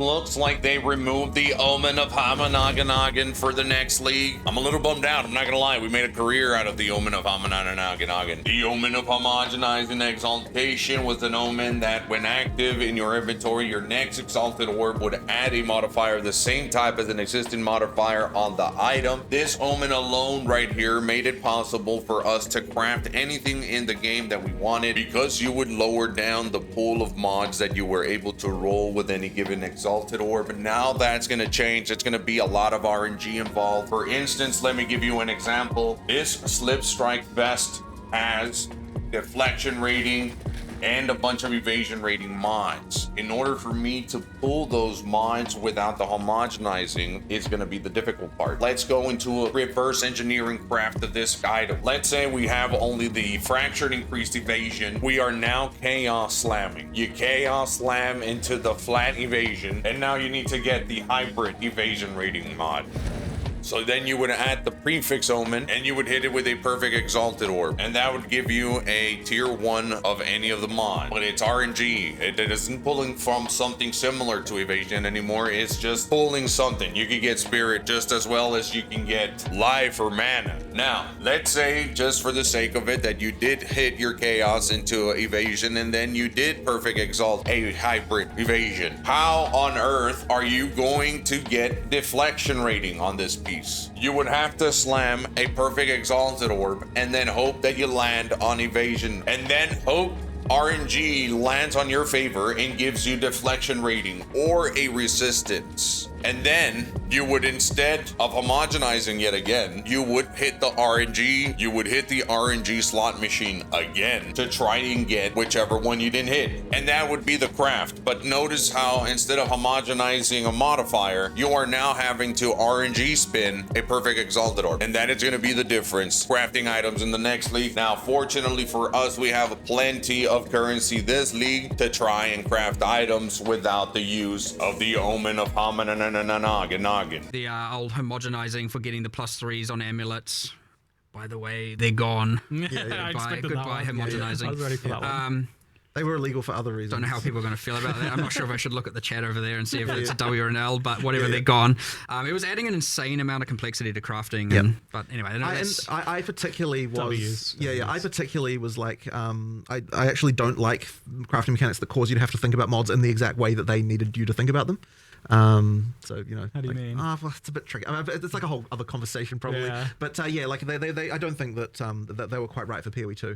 Looks like they removed the Omen of Homonahgenahgen for the next league. I'm a little bummed out, I'm not gonna lie. We made a career out of the Omen of Homonahgenahgen. The Omen of Homogenizing Exaltation was an Omen that, when active in your inventory, your next Exalted Orb would add a modifier the same type as an existing modifier on the item. This Omen alone right here made it possible for us to craft anything in the game that we wanted, because you would lower down the pool of mods that you were able to roll with any given Exalted Orb. Now that's going to change. It's going to be a lot of RNG involved. For instance, let me give you an example. This Slip Strike Vest has deflection rating and a bunch of evasion rating mods. In order for me to pull those mods without the homogenizing is going to be the difficult part. Let's go into a reverse engineering craft of this item. Let's say we have only the fractured increased evasion. We are now chaos slamming. You chaos slam into the flat evasion, and now you need to get the hybrid evasion rating mod. So then you would add the prefix Omen and you would hit it with a perfect Exalted Orb, and that would give you a tier 1 of any of the mods. But it's RNG. It isn't pulling from something similar to evasion anymore. It's just pulling something. You can get spirit just as well as you can get life or mana. Now, let's say, just for the sake of it, that you did hit your chaos into evasion and then you did perfect exalt a hybrid evasion. How on earth are you going to get deflection rating on this piece? You would have to slam a perfect Exalted Orb and then hope that you land on evasion, and then hope RNG lands on your favor and gives you deflection rating or a resistance. And then you would, instead of homogenizing yet again, you would hit the RNG, you would hit the RNG slot machine again to try and get whichever one you didn't hit. And that would be the craft. But notice how instead of homogenizing a modifier, you are now having to RNG spin a perfect Exalted Orb. And that is going to be the difference. Crafting items in the next league. Now, fortunately for us, we have plenty of currency this league to try and craft items without the use of the Omen of Homonahgenahgen. The old homogenizing for getting the +3s on amulets. By the way, they're gone. Goodbye homogenizing. I was ready for that one. They were illegal for other reasons. Don't know how people are going to feel about that. I'm not sure if I should look at the chat over there and see if it's a W or an L, but whatever, they're gone. It was adding an insane amount of complexity to crafting. Yep. But anyway, I particularly was W's. I particularly was like I actually don't like crafting mechanics that cause you to have to think about mods in the exact way that they needed you to think about them. So you know, how do you mean? Well, it's a bit tricky. I mean, it's like a whole other conversation probably. Yeah. But like they I don't think that that they were quite right for PoE 2.